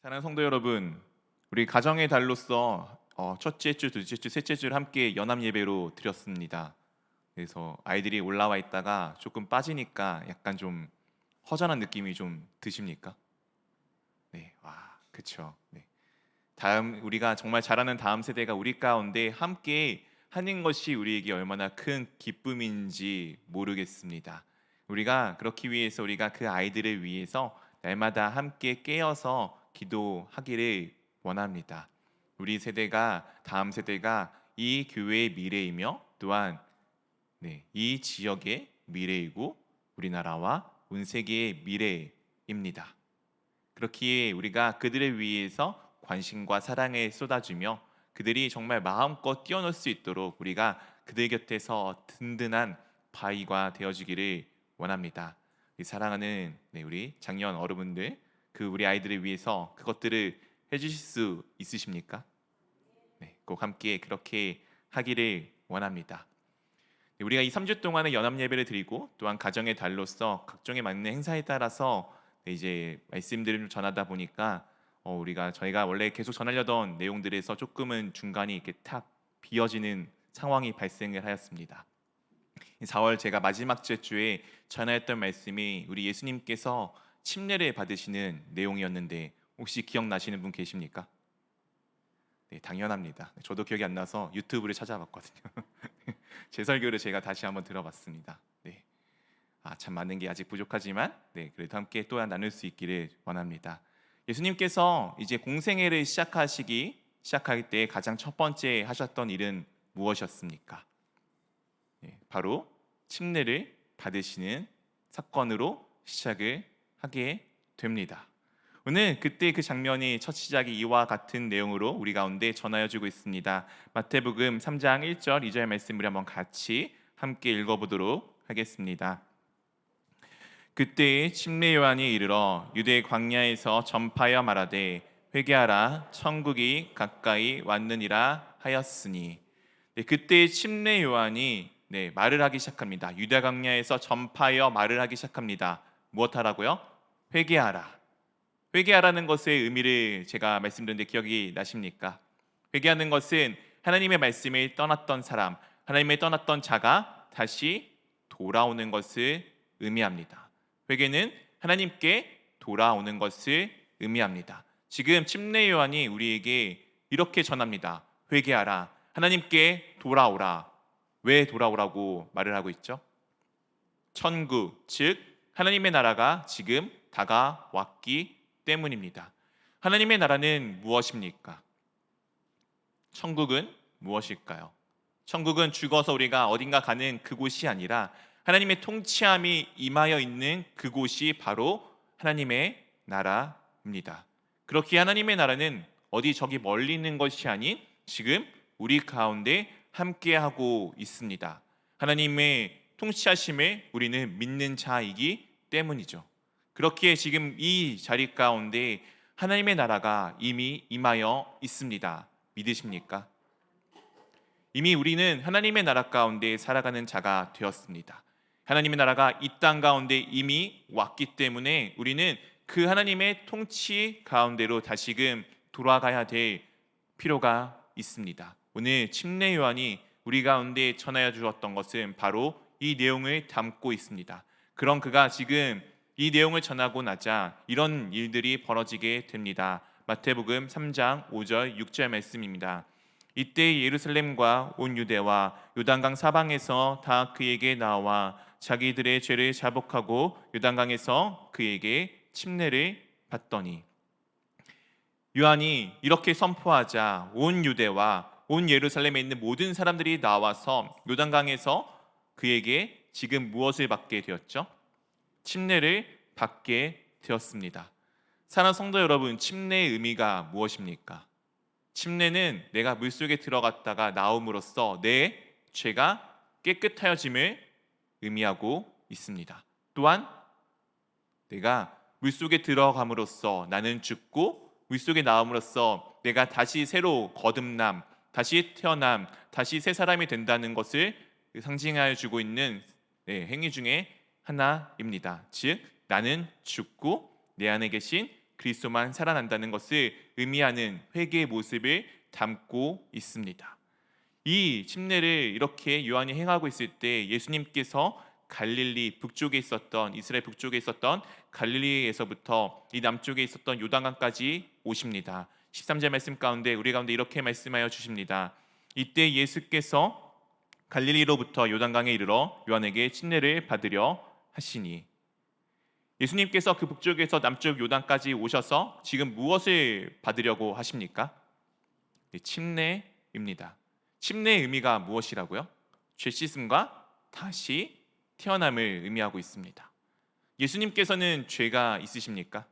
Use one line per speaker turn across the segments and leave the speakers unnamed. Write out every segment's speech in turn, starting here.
사랑하는 성도 여러분, 우리 가정의 달로서 첫째 주, 둘째 주, 셋째 주를 함께 연합 예배로 드렸습니다. 그래서 아이들이 올라와 있다가 조금 빠지니까 약간 좀 허전한 느낌이 좀 드십니까? 네, 와, 그쵸. 네. 다음 우리가 정말 잘하는 다음 세대가 우리 가운데 함께 하는 것이 우리에게 얼마나 큰 기쁨인지 모르겠습니다. 우리가 그렇기 위해서 우리가 그 아이들을 위해서 날마다 함께 깨어서 기도하기를 원합니다. 우리 세대가 다음 세대가 이 교회의 미래이며 또한 이 지역의 미래이고 우리나라와 온 세계의 미래입니다. 그렇기에 우리가 그들을 위해서 관심과 사랑을 쏟아주며 그들이 정말 마음껏 뛰어놀 수 있도록 우리가 그들 곁에서 든든한 바위가 되어주기를 원합니다. 사랑하는 우리 장년 어른분들, 그 우리 아이들을 위해서 그것들을 해주실 수 있으십니까? 꼭 함께 그렇게 하기를 원합니다. 우리가 이 3주 동안의 연합 예배를 드리고 또한 가정의 달로서 각종의 맞는 행사에 따라서 이제 말씀들을 좀 전하다 보니까 저희가 원래 계속 전하려던 내용들에서 조금은 중간이 이렇게 탁 비어지는 상황이 발생을 하였습니다. 4월 제가 마지막 주에 전하였던 말씀이 우리 예수님께서 침례를 받으시는 내용이었는데 혹시 기억나시는 분 계십니까? 네, 당연합니다. 저도 기억이 안 나서 유튜브를 찾아봤거든요. 제 설교를 제가 다시 한번 들어봤습니다. 네. 참 많은 게 아직 부족하지만 그래도 함께 또한 나눌 수 있기를 원합니다. 예수님께서 이제 공생애를 시작할 때 가장 첫 번째 하셨던 일은 무엇이었습니까? 바로 침례를 받으시는 사건으로 시작을 하게 됩니다. 오늘 그때 그 장면이 첫 시작이 이와 같은 내용으로 우리 가운데 전하여 주고 있습니다. 마태복음 3장 1절 2절 말씀을 한번 같이 함께 읽어보도록 하겠습니다. 그때에 침례 요한이 이르러 유대 광야에서 전파하여 말하되 회개하라 천국이 가까이 왔느니라 하였으니. 그때에 침례 요한이 말을 하기 시작합니다. 유대 광야에서 전파하여 말을 하기 시작합니다. 무엇하라고요? 회개하라. 회개하라는 것의 의미를 제가 말씀드렸는데 기억이 나십니까? 회개하는 것은 하나님의 말씀을 떠났던 사람, 하나님을 떠났던 자가 다시 돌아오는 것을 의미합니다. 회개는 하나님께 돌아오는 것을 의미합니다. 지금 침례 요한이 우리에게 이렇게 전합니다. 회개하라. 하나님께 돌아오라. 왜 돌아오라고 말을 하고 있죠? 천국, 즉 하나님의 나라가 지금 다가왔기 때문입니다. 하나님의 나라는 무엇입니까? 천국은 무엇일까요? 천국은 죽어서 우리가 어딘가 가는 그곳이 아니라 하나님의 통치함이 임하여 있는 그곳이 바로 하나님의 나라입니다. 그렇게 하나님의 나라는 어디 저기 멀리 있는 것이 아닌 지금 우리 가운데 함께하고 있습니다. 하나님의 통치하심을 우리는 믿는 자이기 때문이죠. 그렇기에 지금 이 자리 가운데 하나님의 나라가 이미 임하여 있습니다. 믿으십니까? 이미 우리는 하나님의 나라 가운데 살아가는 자가 되었습니다. 하나님의 나라가 이 땅 가운데 이미 왔기 때문에 우리는 그 하나님의 통치 가운데로 다시금 돌아가야 될 필요가 있습니다. 오늘 침례 요한이 우리 가운데 전하여 주었던 것은 바로 이 내용을 담고 있습니다. 그런 그가 지금 이 내용을 전하고 나자 이런 일들이 벌어지게 됩니다. 마태복음 3장 5절 6절 말씀입니다. 이때 예루살렘과 온 유대와 요단강 사방에서 다 그에게 나와 자기들의 죄를 자복하고 요단강에서 그에게 침례를 받더니. 요한이 이렇게 선포하자 온 유대와 온 예루살렘에 있는 모든 사람들이 나와서 요단강에서 그에게 지금 무엇을 받게 되었죠? 침례를 받게 되었습니다. 사랑하는 성도 여러분, 침례의 의미가 무엇입니까? 침례는 내가 물속에 들어갔다가 나옴으로써 내 죄가 깨끗하여짐을 의미하고 있습니다. 또한 내가 물속에 들어감으로써 나는 죽고 물속에 나옴으로써 내가 다시 새로 거듭남, 다시 태어남, 다시 새 사람이 된다는 것을 상징하여 주고 있는 행위 중에 하나입니다. 즉 나는 죽고 내 안에 계신 그리스도만 살아난다는 것을 의미하는 회개의 모습을 담고 있습니다. 이 침례를 이렇게 요한이 행하고 있을 때 예수님께서 갈릴리 북쪽에 있었던 이스라엘 북쪽에 있었던 갈릴리에서부터 이 남쪽에 있었던 요단강까지 오십니다. 13절 말씀 가운데 우리 가운데 이렇게 말씀하여 주십니다. 이때 예수께서 갈릴리로부터 요단강에 이르러 요한에게 침례를 받으려 하시니, 예수님께서 그 북쪽에서 남쪽 요단까지 오셔서 지금 무엇을 받으려고 하십니까? 침례입니다. 침례의 의미가 무엇이라고요? 죄 씻음과 다시 태어남을 의미하고 있습니다. 예수님께서는 죄가 있으십니까?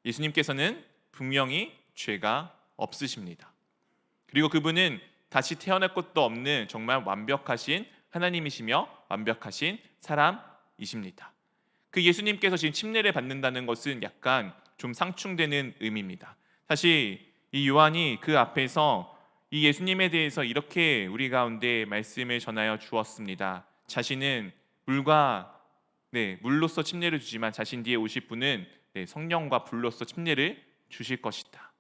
예수님께서는 분명히 죄가 없으십니다. 그리고 그분은 다시 태어날 것도 없는 정말 완벽하신 하나님이시며 완벽하신 사람이십니다. 그 예수님께서 지금 침례를 받는다는 것은 약간 좀 상충되는 의미입니다. 사실 이 요한이 그 앞에서 이 예수님에 대해서 이렇게 우리 가운데 말씀을 전하여 주었습니다. 자신은 물로서 침례를 주지만 자신 뒤에 오실 분은 성령과 불로서 침례를 주실 것이다.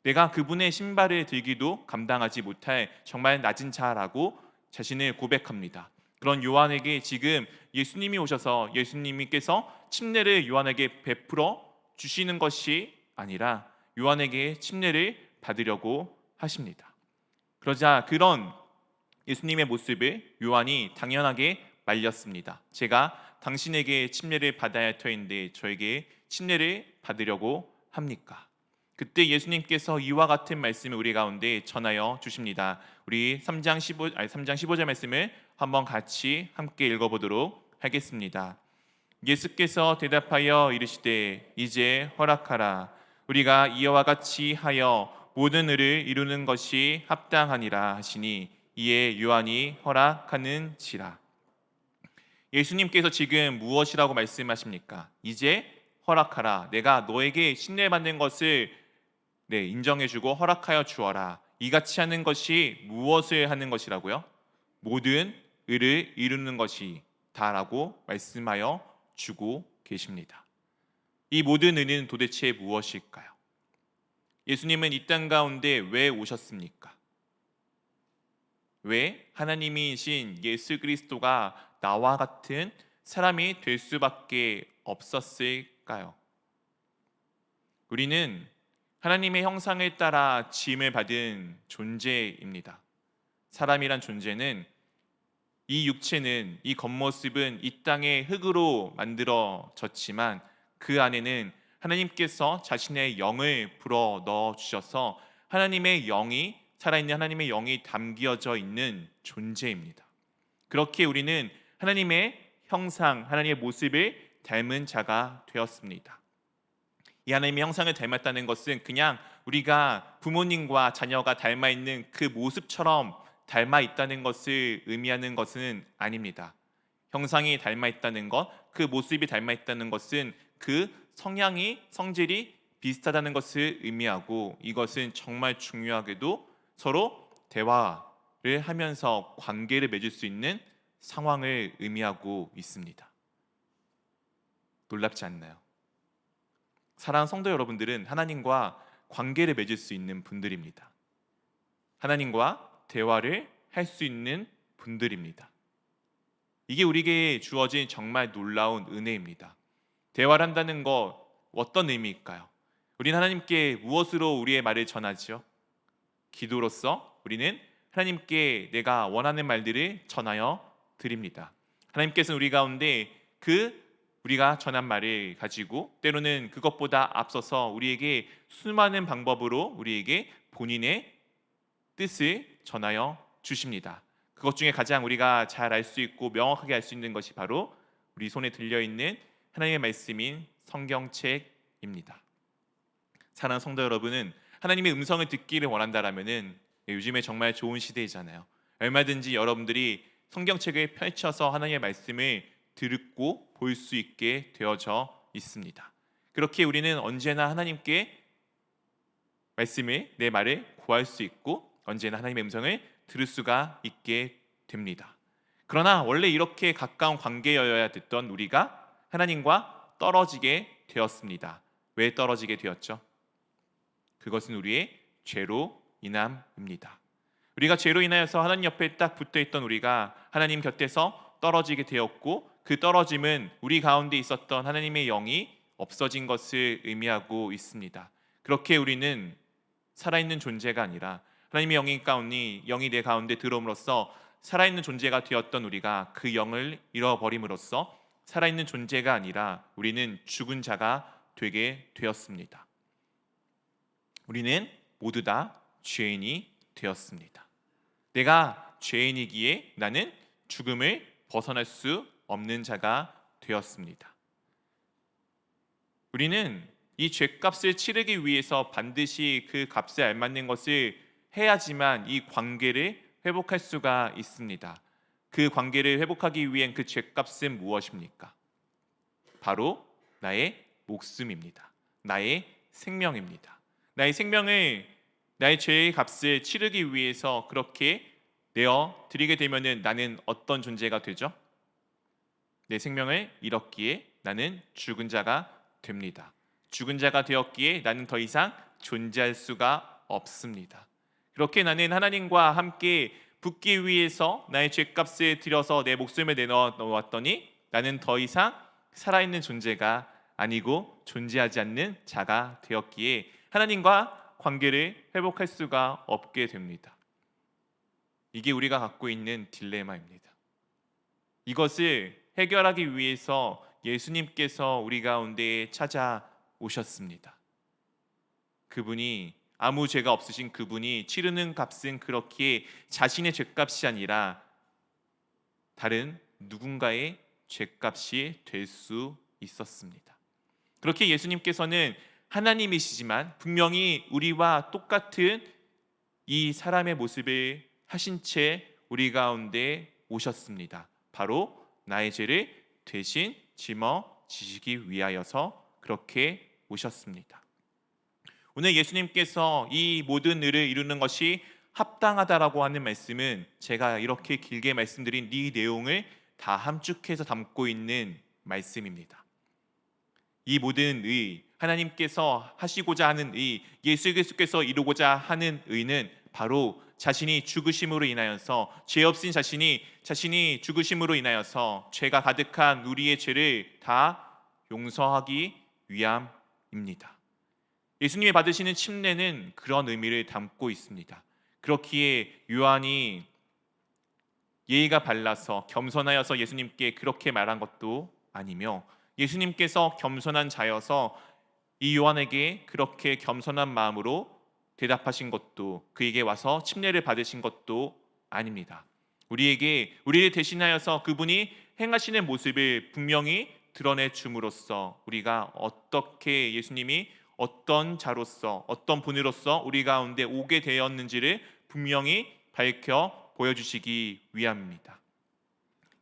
내가 그분의 신발을 들기도 감당하지 못할 정말 낮은 자라고 자신을 고백합니다. 그런 요한에게 지금 예수님이 오셔서 예수님께서 침례를 요한에게 베풀어 주시는 것이 아니라 요한에게 침례를 받으려고 하십니다. 그러자 그런 예수님의 모습을 요한이 당연하게 말렸습니다. 제가 당신에게 침례를 받아야 할 터인데 저에게 침례를 받으려고 합니까? 그때 예수님께서 이와 같은 말씀을 우리 가운데 전하여 주십니다. 우리 3장 15절 말씀을 한번 같이 함께 읽어보도록 하겠습니다. 예수께서 대답하여 이르시되 이제 허락하라. 우리가 이와 같이 하여 모든 의를 이루는 것이 합당하니라 하시니 이에 요한이 허락하는지라. 예수님께서 지금 무엇이라고 말씀하십니까? 이제 허락하라. 내가 너에게 침례받는 것을 인정해주고 허락하여 주어라. 이같이 하는 것이 무엇을 하는 것이라고요? 모든 의를 이루는 것이다라고 말씀하여 주고 계십니다. 이 모든 의는 도대체 무엇일까요? 예수님은 이 땅 가운데 왜 오셨습니까? 왜 하나님이신 예수 그리스도가 나와 같은 사람이 될 수밖에 없었을까요? 우리는 하나님의 형상을 따라 지음을 받은 존재입니다. 사람이란 존재는 이 육체는, 이 겉모습은 이 땅의 흙으로 만들어졌지만 그 안에는 하나님께서 자신의 영을 불어 넣어 주셔서 하나님의 영이, 살아있는 하나님의 영이 담겨져 있는 존재입니다. 그렇게 우리는 하나님의 형상, 하나님의 모습을 닮은 자가 되었습니다. 이 하나님의 형상을 닮았다는 것은 그냥 우리가 부모님과 자녀가 닮아 있는 그 모습처럼 닮아 있다는 것을 의미하는 것은 아닙니다. 형상이 닮아 있다는 것, 그 모습이 닮아 있다는 것은 그 성향이, 성질이 비슷하다는 것을 의미하고, 이것은 정말 중요하게도 서로 대화를 하면서 관계를 맺을 수 있는 상황을 의미하고 있습니다. 놀랍지 않나요? 사랑하는 성도 여러분들은 하나님과 관계를 맺을 수 있는 분들입니다. 하나님과 대화를 할 수 있는 분들입니다. 이게 우리에게 주어진 정말 놀라운 은혜입니다. 대화를 한다는 것, 어떤 의미일까요? 우리는 하나님께 무엇으로 우리의 말을 전하죠? 기도로서 우리는 하나님께 내가 원하는 말들을 전하여 드립니다. 하나님께서는 우리 가운데 우리가 전한 말을 가지고 때로는 그것보다 앞서서 우리에게 수많은 방법으로 우리에게 본인의 뜻을 전하여 주십니다. 그것 중에 가장 우리가 잘 알 수 있고 명확하게 알 수 있는 것이 바로 우리 손에 들려있는 하나님의 말씀인 성경책입니다. 사랑하는 성도 여러분은 하나님의 음성을 듣기를 원한다라면은, 요즘에 정말 좋은 시대이잖아요. 얼마든지 여러분들이 성경책을 펼쳐서 하나님의 말씀을 듣고 볼 수 있게 되어져 있습니다. 그렇게 우리는 언제나 하나님께 내 말을 구할 수 있고 언제나 하나님의 음성을 들을 수가 있게 됩니다. 그러나 원래 이렇게 가까운 관계여야 됐던 우리가 하나님과 떨어지게 되었습니다. 왜 떨어지게 되었죠? 그것은 우리의 죄로 인함입니다. 우리가 죄로 인하여서 하나님 옆에 딱 붙어있던 우리가 하나님 곁에서 떨어지게 되었고, 그 떨어짐은 우리 가운데 있었던 하나님의 영이 없어진 것을 의미하고 있습니다. 그렇게 우리는 살아있는 존재가 아니라 하나님의 영이 내 가운데 들어옴으로써 살아있는 존재가 되었던 우리가 그 영을 잃어버림으로써 살아있는 존재가 아니라 우리는 죽은 자가 되게 되었습니다. 우리는 모두 다 죄인이 되었습니다. 내가 죄인이기에 나는 죽음을 벗어날 수 없는 자가 되었습니다. 우리는 이 죄값을 치르기 위해서 반드시 그 값에 알맞는 것을 해야지만 이 관계를 회복할 수가 있습니다. 그 관계를 회복하기 위한 그 죄값은 무엇입니까? 바로 나의 목숨입니다. 나의 생명입니다. 나의 생명을, 나의 죄의 값을 치르기 위해서 그렇게 내어 드리게 되면은 나는 어떤 존재가 되죠? 내 생명을 잃었기에 나는 죽은 자가 됩니다. 죽은 자가 되었기에 나는 더 이상 존재할 수가 없습니다. 그렇게 나는 하나님과 함께 붙기 위해서 나의 죄값을 들여서 내 목숨을 내놓았더니 나는 더 이상 살아있는 존재가 아니고 존재하지 않는 자가 되었기에 하나님과 관계를 회복할 수가 없게 됩니다. 이게 우리가 갖고 있는 딜레마입니다. 이것을 해결하기 위해서 예수님께서 우리 가운데 찾아오셨습니다. 그분이, 아무 죄가 없으신 그분이 치르는 값은 그렇게 자신의 죄값이 아니라 다른 누군가의 죄값이 될 수 있었습니다. 그렇게 예수님께서는 하나님이시지만 분명히 우리와 똑같은 이 사람의 모습을 하신 채 우리 가운데 오셨습니다. 바로 나의 죄를 대신 짊어지시기 위하여서 그렇게 오셨습니다. 오늘 예수님께서 이 모든 일을 이루는 것이 합당하다라고 하는 말씀은 제가 이렇게 길게 말씀드린 이 내용을 다 함축해서 담고 있는 말씀입니다. 이 모든 의, 하나님께서 하시고자 하는 의, 예수 그리스도께서 이루고자 하는 의는 바로 자신이 죽으심으로 인하여서, 죄 없인 자신이 죽으심으로 인하여서 죄가 가득한 우리의 죄를 다 용서하기 위함입니다. 예수님이 받으시는 침례는 그런 의미를 담고 있습니다. 그렇기에 요한이 예의가 발라서 겸손하여서 예수님께 그렇게 말한 것도 아니며, 예수님께서 겸손한 자여서 이 요한에게 그렇게 겸손한 마음으로 대답하신 것도, 그에게 와서 침례를 받으신 것도 아닙니다. 우리를 대신하여서 그분이 행하시는 모습을 분명히 드러내 줌으로써 우리가 어떻게 예수님이 어떤 자로서, 어떤 분으로서 우리 가운데 오게 되었는지를 분명히 밝혀 보여주시기 위함입니다.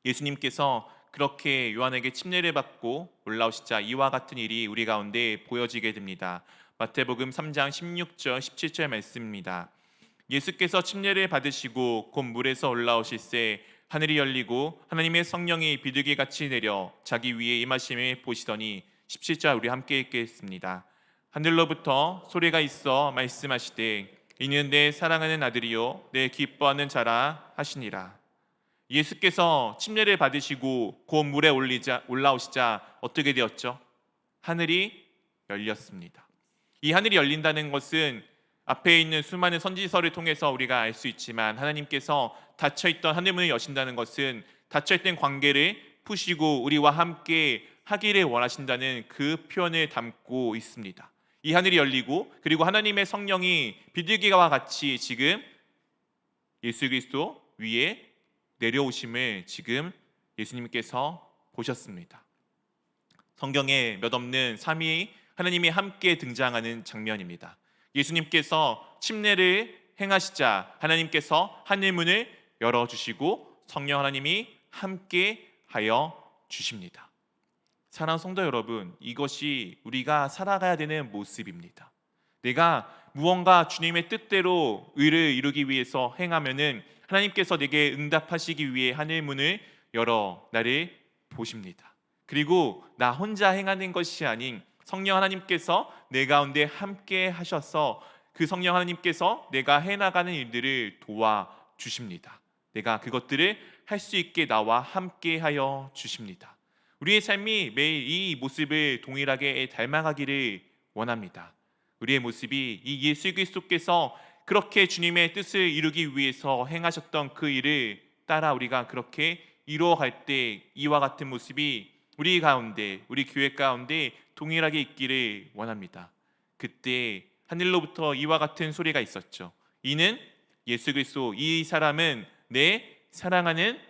예수님께서 그렇게 요한에게 침례를 받고 올라오시자 이와 같은 일이 우리 가운데 보여지게 됩니다. 마태복음 3장 16절 17절 말씀입니다. 예수께서 침례를 받으시고 곧 물에서 올라오실새 하늘이 열리고 하나님의 성령이 비둘기같이 내려 자기 위에 임하심을 보시더니, 17절 우리 함께 읽겠습니다. 하늘로부터 소리가 있어 말씀하시되 이는 내 사랑하는 아들이요 내 기뻐하는 자라 하시니라. 예수께서 침례를 받으시고 곧 물에 올라오시자 어떻게 되었죠? 하늘이 열렸습니다. 이 하늘이 열린다는 것은 앞에 있는 수많은 선지서를 통해서 우리가 알 수 있지만, 하나님께서 닫혀있던 하늘문을 여신다는 것은 닫혀있던 관계를 푸시고 우리와 함께 하기를 원하신다는 그 표현을 담고 있습니다. 이 하늘이 열리고 그리고 하나님의 성령이 비둘기와 같이 지금 예수 그리스도 위에 내려오심을 지금 예수님께서 보셨습니다. 성경에 몇 없는 삼위 하나님이 함께 등장하는 장면입니다. 예수님께서 침례를 행하시자 하나님께서 하늘문을 열어주시고 성령 하나님이 함께 하여 주십니다. 사랑하는 성도 여러분, 이것이 우리가 살아가야 되는 모습입니다. 내가 무언가 주님의 뜻대로 의를 이루기 위해서 행하면은 하나님께서 내게 응답하시기 위해 하늘문을 열어 나를 보십니다. 그리고 나 혼자 행하는 것이 아닌 성령 하나님께서 내 가운데 함께 하셔서 그 성령 하나님께서 내가 해나가는 일들을 도와주십니다. 내가 그것들을 할 수 있게 나와 함께하여 주십니다. 우리의 삶이 매일 이 모습을 동일하게 닮아가기를 원합니다. 우리의 모습이 이 예수 그리스도께서 그렇게 주님의 뜻을 이루기 위해서 행하셨던 그 일을 따라 우리가 그렇게 이루어갈 때 이와 같은 모습이 우리 가운데, 우리 교회 가운데 동일하게 있기를 원합니다. 그때 하늘로부터 이와 같은 소리가 있었죠. 이는 예수 그리스도, 이 사람은 내 사랑하는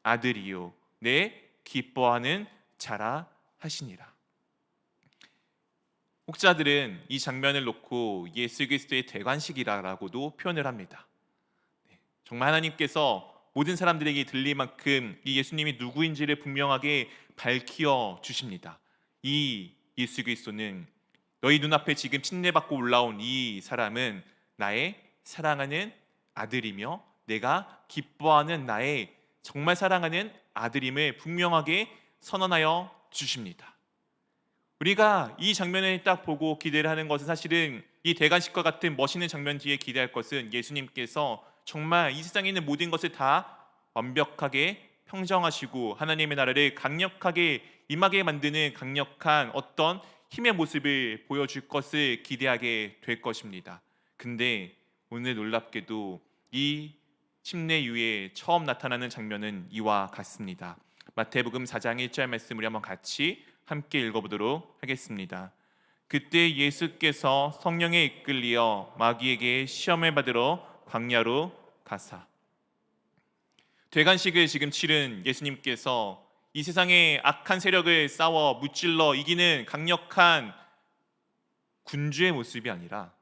아들이요 내 기뻐하는 자라 하시니라. 혹자들은 이 장면을 놓고 예수 그리스도의 대관식이라고도 표현을 합니다. 정말 하나님께서 모든 사람들에게 들릴 만큼 이 예수님이 누구인지를 분명하게 밝혀 주십니다. 이 예수 그리스도는 너희 눈앞에 지금 침례받고 올라온 이 사람은 나의 사랑하는 아들이며 내가 기뻐하는 나의 정말 사랑하는 아들임을 분명하게 선언하여 주십니다. 우리가 이 장면을 딱 보고 기대를 하는 것은 사실은 이 대관식과 같은 멋있는 장면 뒤에 기대할 것은 예수님께서 정말 이 세상에 있는 모든 것을 다 완벽하게 평정하시고 하나님의 나라를 강력하게 임하게 만드는 강력한 어떤 힘의 모습을 보여줄 것을 기대하게 될 것입니다. 근데 오늘 놀랍게도 이 침례 이후에 처음 나타나는 장면은 이와 같습니다. 마태복음 4장 1절 말씀 우리 한번 같이 함께 읽어보도록 하겠습니다. 그때 예수께서 성령에 이끌리어 마귀에게 시험을 받으러 광야로 가사. 대관식을 지금 치른 예수님께서 이 세상의 악한 세력을 싸워 무찔러 이기는 강력한 군주의 모습이 아니라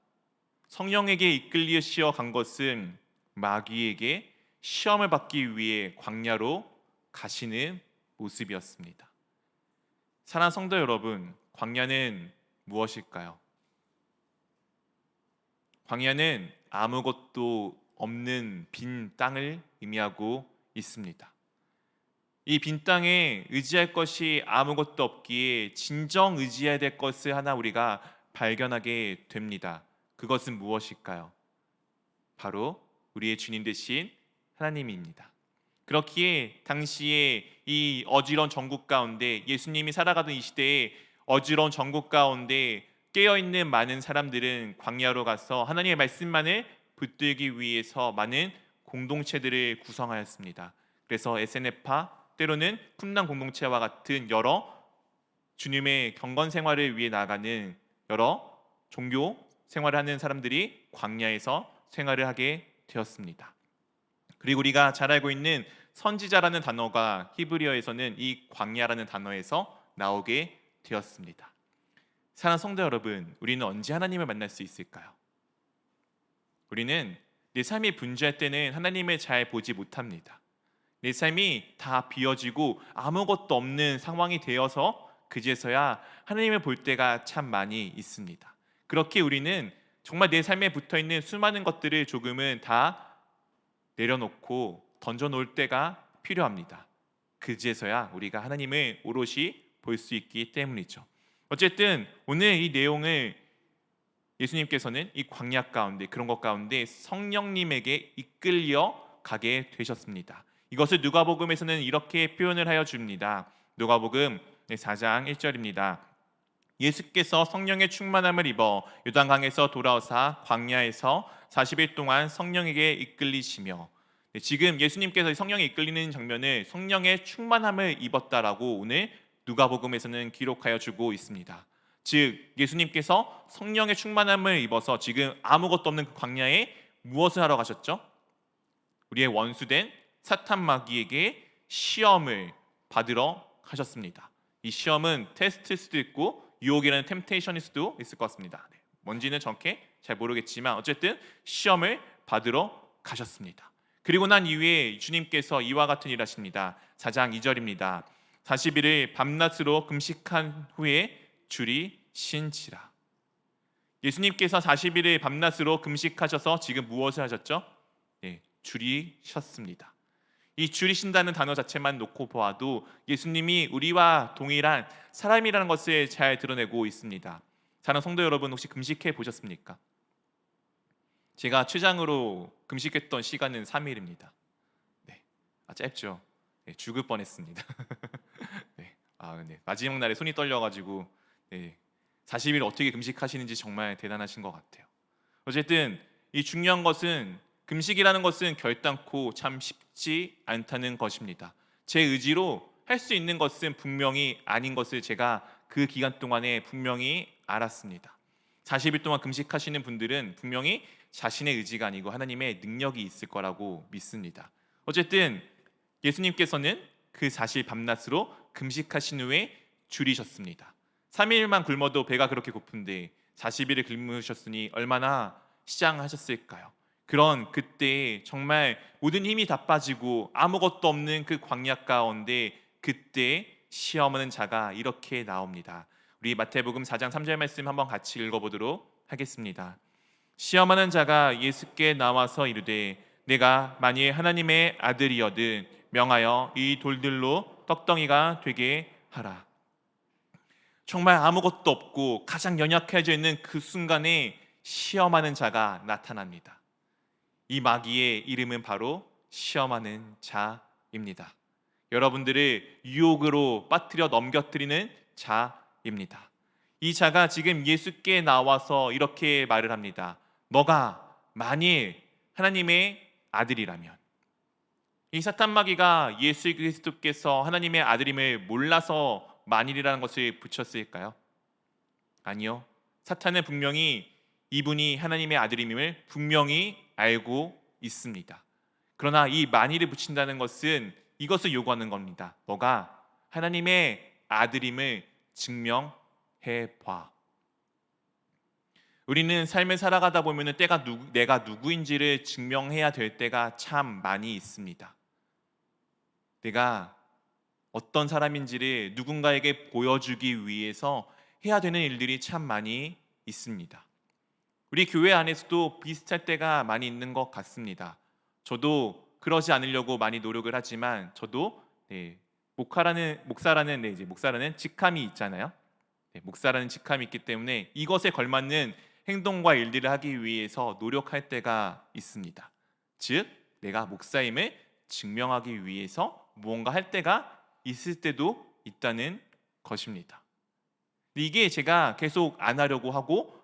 성령에게 이끌리시어 간 것은 마귀에게 시험을 받기 위해 광야로 가시는 모습이었습니다. 사랑하는 성도 여러분, 광야는 무엇일까요? 광야는 아무것도 없는 빈 땅을 의미하고 있습니다. 이 빈 땅에 의지할 것이 아무것도 없기에 진정 의지해야 될 것을 하나 우리가 발견하게 됩니다. 그것은 무엇일까요? 바로 우리의 주님 되신 하나님입니다. 그렇기에 당시에 이 어지러운 전국 가운데 예수님이 살아가던 이 시대에 어지러운 전국 가운데 깨어있는 많은 사람들은 광야로 가서 하나님의 말씀만을 붙들기 위해서 많은 공동체들을 구성하였습니다. 그래서 SNF파 때로는 쿰랑 공동체와 같은 여러 주님의 경건 생활을 위해 나아가는 여러 종교 생활을 하는 사람들이 광야에서 생활을 하게 되었습니다. 그리고 우리가 잘 알고 있는 선지자라는 단어가 히브리어에서는 이 광야라는 단어에서 나오게 되었습니다. 사랑하는 성도 여러분, 우리는 언제 하나님을 만날 수 있을까요? 우리는 내 삶이 분주할 때는 하나님을 잘 보지 못합니다. 내 삶이 다 비어지고 아무것도 없는 상황이 되어서 그제서야 하나님을 볼 때가 참 많이 있습니다. 그렇게 우리는 정말 내 삶에 붙어있는 수많은 것들을 조금은 다 내려놓고 던져놓을 때가 필요합니다. 그제서야 우리가 하나님을 오롯이 볼 수 있기 때문이죠. 어쨌든 오늘 이 내용을 예수님께서는 이 광야 가운데 그런 것 가운데 성령님에게 이끌려 가게 되셨습니다. 이것을 누가복음에서는 이렇게 표현을 하여 줍니다. 누가복음 4장 1절입니다. 예수께서 성령의 충만함을 입어 요단강에서 돌아오사 광야에서 40일 동안 성령에게 이끌리시며, 지금 예수님께서 성령에 이끌리는 장면을 성령의 충만함을 입었다라고 오늘 누가복음에서는 기록하여 주고 있습니다. 즉 예수님께서 성령의 충만함을 입어서 지금 아무것도 없는 그 광야에 무엇을 하러 가셨죠? 우리의 원수된 사탄 마귀에게 시험을 받으러 가셨습니다. 이 시험은 테스트일 수도 있고 유혹이라는 템테이션일 수도 있을 것 같습니다. 뭔지는 정확히 잘 모르겠지만 어쨌든 시험을 받으러 가셨습니다. 그리고 난 이후에 주님께서 이와 같은 일을 하십니다. 4장 2절입니다. 40일을 밤낮으로 금식한 후에 줄이 신지라. 예수님께서 40일을 밤낮으로 금식하셔서 지금 무엇을 하셨죠? 줄이 셨습니다. 이 줄이신다는 단어 자체만 놓고 보아도 예수님이 우리와 동일한 사람이라는 것을 잘 드러내고 있습니다. 사랑하는 성도 여러분, 혹시 금식해 보셨습니까? 제가 최장으로 금식했던 시간은 3일입니다. 네, 짧죠. 네, 죽을 뻔했습니다. 네, 네. 마지막 날에 손이 떨려가지고 네, 40일 어떻게 금식하시는지 정말 대단하신 것 같아요. 어쨌든 이 중요한 것은 금식이라는 것은 결단코 참 쉽지 않다는 것입니다. 제 의지로 할 수 있는 것은 분명히 아닌 것을 제가 그 기간 동안에 분명히 알았습니다. 40일 동안 금식하시는 분들은 분명히 자신의 의지가 아니고 하나님의 능력이 있을 거라고 믿습니다. 어쨌든 예수님께서는 그 사실 밤낮으로 금식하신 후에 줄이셨습니다. 3일만 굶어도 배가 그렇게 고픈데 40일을 굶으셨으니 얼마나 시장하셨을까요? 그런 그때 정말 모든 힘이 다 빠지고 아무것도 없는 그 광야 가운데 그때 시험하는 자가 이렇게 나옵니다. 우리 마태복음 4장 3절 말씀 한번 같이 읽어보도록 하겠습니다. 시험하는 자가 예수께 나와서 이르되 내가 만일 하나님의 아들이여든 명하여 이 돌들로 떡덩이가 되게 하라. 정말 아무것도 없고 가장 연약해져 있는 그 순간에 시험하는 자가 나타납니다. 이 마귀의 이름은 바로 시험하는 자입니다. 여러분들을 유혹으로 빠뜨려 넘겨뜨리는 자입니다. 이 자가 지금 예수께 나와서 이렇게 말을 합니다. 너가 만일 하나님의 아들이라면. 이 사탄 마귀가 예수 그리스도께서 하나님의 아들임을 몰라서 만일이라는 것을 붙였을까요? 아니요. 사탄은 분명히 이분이 하나님의 아들임을 분명히 알고 있습니다. 그러나 이 만일을 붙인다는 것은 이것을 요구하는 겁니다. 너가 하나님의 아들임을 증명해 봐. 우리는 삶을 살아가다 보면 내가 누구인지를 증명해야 될 때가 참 많이 있습니다. 내가 어떤 사람인지를 누군가에게 보여주기 위해서 해야 되는 일들이 참 많이 있습니다. 우리 교회 안에서도 비슷할 때가 많이 있는 것 같습니다. 저도 그러지 않으려고 많이 노력을 하지만 저도 목사라는 직함이 있잖아요. 목사라는 직함이 있기 때문에 이것에 걸맞는 행동과 일들을 하기 위해서 노력할 때가 있습니다. 즉 내가 목사임을 증명하기 위해서 무언가 할 때가 있을 때도 있다는 것입니다. 이게 제가 계속 안 하려고 하고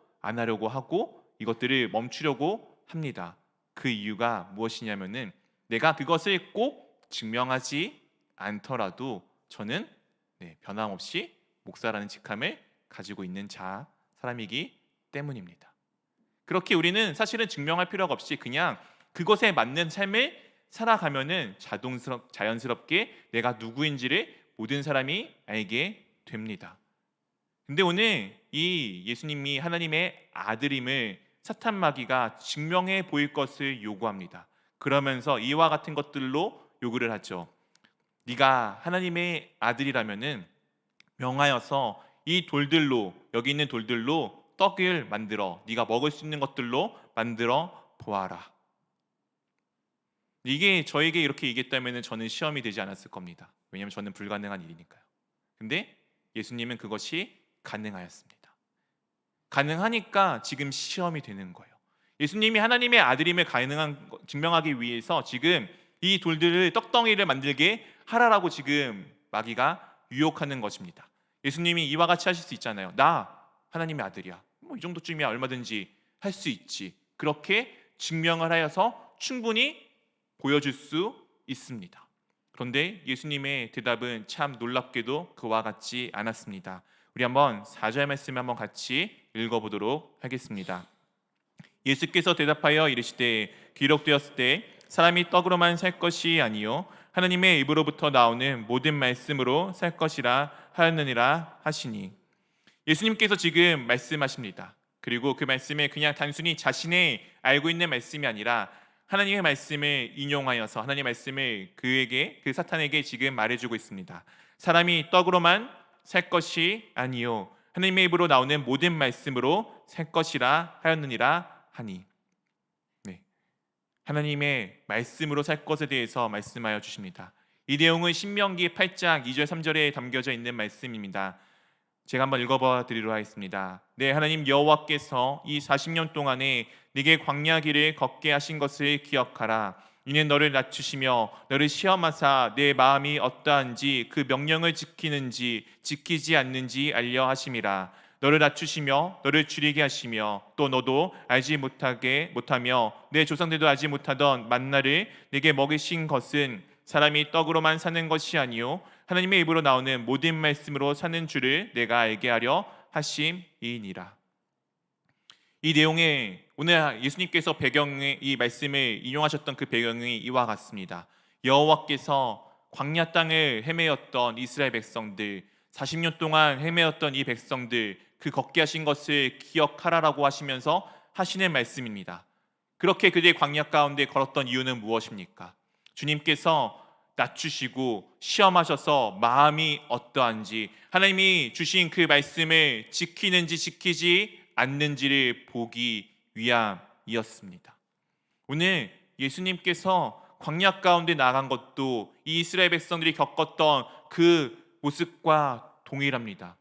이것들을 멈추려고 합니다. 그 이유가 무엇이냐면은 내가 그것을 꼭 증명하지 않더라도 저는 변함없이 목사라는 직함을 가지고 있는 사람이기 때문입니다. 그렇게 우리는 사실은 증명할 필요가 없이 그냥 그것에 맞는 삶을 살아가면은 자연스럽게 내가 누구인지를 모든 사람이 알게 됩니다. 근데 오늘 이 예수님이 하나님의 아들임을 사탄 마귀가 증명해 보일 것을 요구합니다. 그러면서 이와 같은 것들로 요구를 하죠. 네가 하나님의 아들이라면은 명하여서 이 돌들로, 여기 있는 돌들로 떡을 만들어 네가 먹을 수 있는 것들로 만들어 보아라. 이게 저에게 이렇게 얘기했다면 저는 시험이 되지 않았을 겁니다. 왜냐하면 저는 불가능한 일이니까요. 근데 예수님은 그것이 가능하였습니다. 가능하니까 지금 시험이 되는 거예요. 예수님이 하나님의 아들임을 증명하기 위해서 지금 이 돌들을 떡덩이를 만들게 하라라고 지금 마귀가 유혹하는 것입니다. 예수님이 이와 같이 하실 수 있잖아요. 나 하나님의 아들이야. 이 정도쯤이야 얼마든지 할 수 있지. 그렇게 증명을 하여서 충분히 보여줄 수 있습니다. 그런데 예수님의 대답은 참 놀랍게도 그와 같지 않았습니다. 우리 한번 4절 말씀 한번 같이 읽어보도록 하겠습니다. 예수께서 대답하여 이르시되 기록되었을 때 사람이 떡으로만 살 것이 아니요 하나님의 입으로부터 나오는 모든 말씀으로 살 것이라 하였느니라 하시니. 예수님께서 지금 말씀하십니다. 그리고 그 말씀에 그냥 단순히 자신의 알고 있는 말씀이 아니라 하나님의 말씀을 인용하여서 하나님의 말씀을 그 사탄에게 지금 말해주고 있습니다. 사람이 떡으로만 살 것이 아니요 하나님의 입으로 나오는 모든 말씀으로 살 것이라 하였느니라 하니. 하나님의 말씀으로 살 것에 대해서 말씀하여 주십니다. 이 내용은 신명기 8장 2절 3절에 담겨져 있는 말씀입니다. 제가 한번 읽어봐 드리도록 하겠습니다. 네, 하나님 여호와께서 이 40년 동안에 네게 광야 길을 걷게 하신 것을 기억하라. 이는 너를 낮추시며 너를 시험하사 내 마음이 어떠한지 그 명령을 지키는지 지키지 않는지 알려 하심이라. 너를 낮추시며 너를 줄이게 하시며 또 너도 알지 못하며 내 조상들도 알지 못하던 만나를 네게 먹이신 것은 사람이 떡으로만 사는 것이 아니요 하나님의 입으로 나오는 모든 말씀으로 사는 줄을 내가 알게 하려 하심이니라. 이 내용에 오늘 예수님께서 배경의 이 말씀을 인용하셨던 그 배경이 이와 같습니다. 여호와께서 광야 땅을 헤매었던 이스라엘 백성들, 40년 동안 헤매었던 이 백성들, 그 걷게 하신 것을 기억하라라고 하시면서 하시는 말씀입니다. 그렇게 그들이 광야 가운데 걸었던 이유는 무엇입니까? 주님께서 낮추시고 시험하셔서 마음이 어떠한지, 하나님이 주신 그 말씀을 지키는지 지키지 않는지를 보기 위함이었습니다. 오늘 예수님께서 광야 가운데 나간 것도 이 이스라엘 백성들이 겪었던 그 모습과 동일합니다.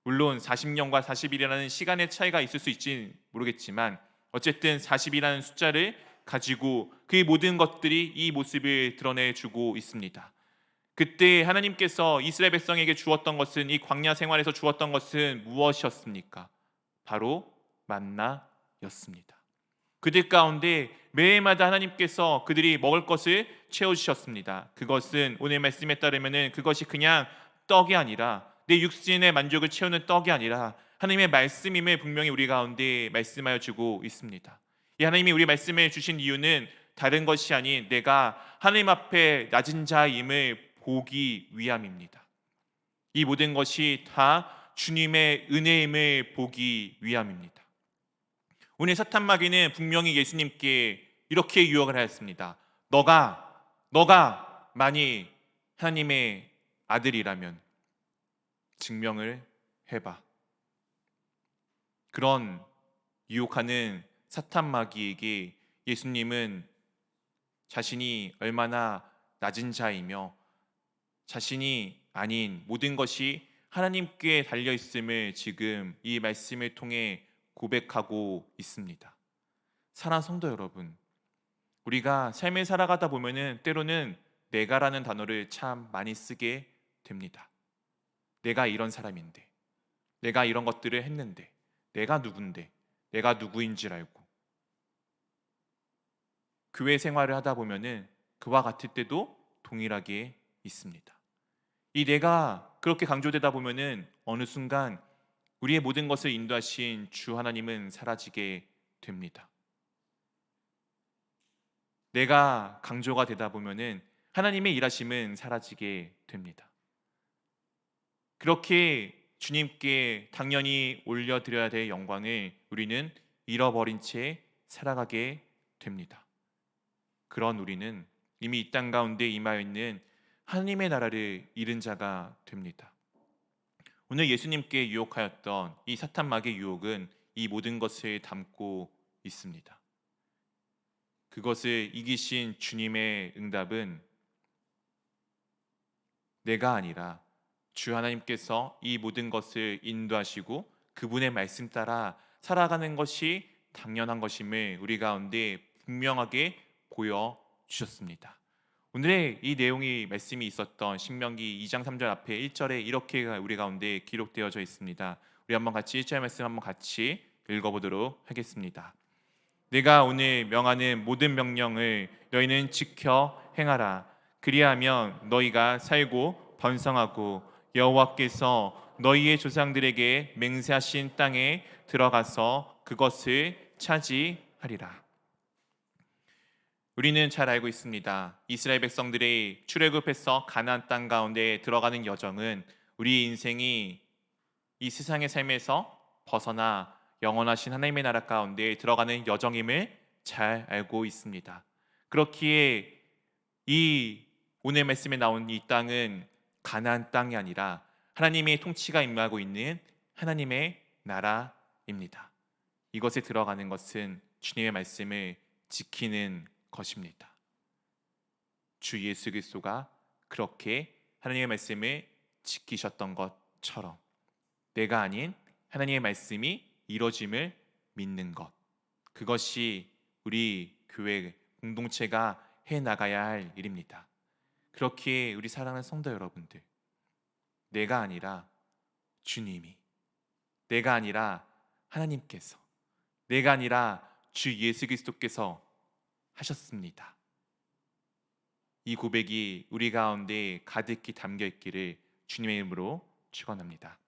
물론 40년과 40일이라는 시간의 차이가 있을 수 있지 모르겠지만 어쨌든 40이라는 숫자를 가지고 그 모든 것들이 이 모습을 드러내주고 있습니다. 그때 하나님께서 이스라엘 백성에게 주었던 것은, 이 광야 생활에서 주었던 것은 무엇이었습니까? 바로 만나였습니다. 그들 가운데 매일마다 하나님께서 그들이 먹을 것을 채워주셨습니다. 그것은 오늘 말씀에 따르면 그것이 그냥 떡이 아니라, 내 육신의 만족을 채우는 떡이 아니라 하나님의 말씀임을 분명히 우리 가운데 말씀하여 주고 있습니다. 이 하나님이 우리 말씀을 주신 이유는 다른 것이 아닌 내가 하나님 앞에 낮은 자임을 보기 위함입니다. 이 모든 것이 다 주님의 은혜임을 보기 위함입니다. 오늘 사탄 마귀는 분명히 예수님께 이렇게 유혹을 하였습니다. 너가 만일 하나님의 아들이라면 증명을 해봐. 그런 유혹하는 사탄 마귀에게 예수님은 자신이 얼마나 낮은 자이며 자신이 아닌 모든 것이 하나님께 달려 있음을 지금 이 말씀을 통해 고백하고 있습니다. 사랑하는 성도 여러분, 우리가 삶을 살아가다 보면은 때로는 내가라는 단어를 참 많이 쓰게 됩니다. 내가 이런 사람인데, 내가 이런 것들을 했는데, 내가 누군데, 내가 누구인 줄 알고. 교회 생활을 하다 보면은 그와 같을 때도 동일하게 있습니다. 이 내가 그렇게 강조되다 보면은 어느 순간 우리의 모든 것을 인도하신 주 하나님은 사라지게 됩니다. 내가 강조가 되다 보면은 하나님의 일하심은 사라지게 됩니다. 그렇게 주님께 당연히 올려드려야 될 영광을 우리는 잃어버린 채 살아가게 됩니다. 그런 우리는 이미 이 땅 가운데 임하여 있는 하나님의 나라를 잃은 자가 됩니다. 오늘 예수님께 유혹하였던 이 사탄 마귀의 유혹은 이 모든 것을 담고 있습니다. 그것을 이기신 주님의 응답은 내가 아니라 주 하나님께서 이 모든 것을 인도하시고 그분의 말씀 따라 살아가는 것이 당연한 것임을 우리 가운데 분명하게 보여주셨습니다. 오늘의 이 내용이 말씀이 있었던 신명기 2장 3절 앞에 1절에 이렇게 우리 가운데 기록되어져 있습니다. 우리 한번 같이 1절 말씀 한번 같이 읽어보도록 하겠습니다. 내가 오늘 명하는 모든 명령을 너희는 지켜 행하라. 그리하면 너희가 살고 번성하고 여호와께서 너희의 조상들에게 맹세하신 땅에 들어가서 그것을 차지하리라. 우리는 잘 알고 있습니다. 이스라엘 백성들이 출애굽해서 가나안 땅 가운데 들어가는 여정은 우리 인생이 이 세상의 삶에서 벗어나 영원하신 하나님의 나라 가운데 들어가는 여정임을 잘 알고 있습니다. 그렇기에 이 오늘 말씀에 나온 이 땅은 가나안 땅이 아니라 하나님의 통치가 임하고 있는 하나님의 나라입니다. 이것에 들어가는 것은 주님의 말씀을 지키는 것입니다. 주 예수 그리스도가 그렇게 하나님의 말씀을 지키셨던 것처럼 내가 아닌 하나님의 말씀이 이루어짐을 믿는 것, 그것이 우리 교회 공동체가 해 나가야 할 일입니다. 그렇게 우리 사랑하는 성도 여러분들, 내가 아니라 주님이, 내가 아니라 하나님께서, 내가 아니라 주 예수 그리스도께서 하셨습니다. 이 고백이 우리 가운데 가득히 담겨 있기를 주님의 이름으로 축원합니다.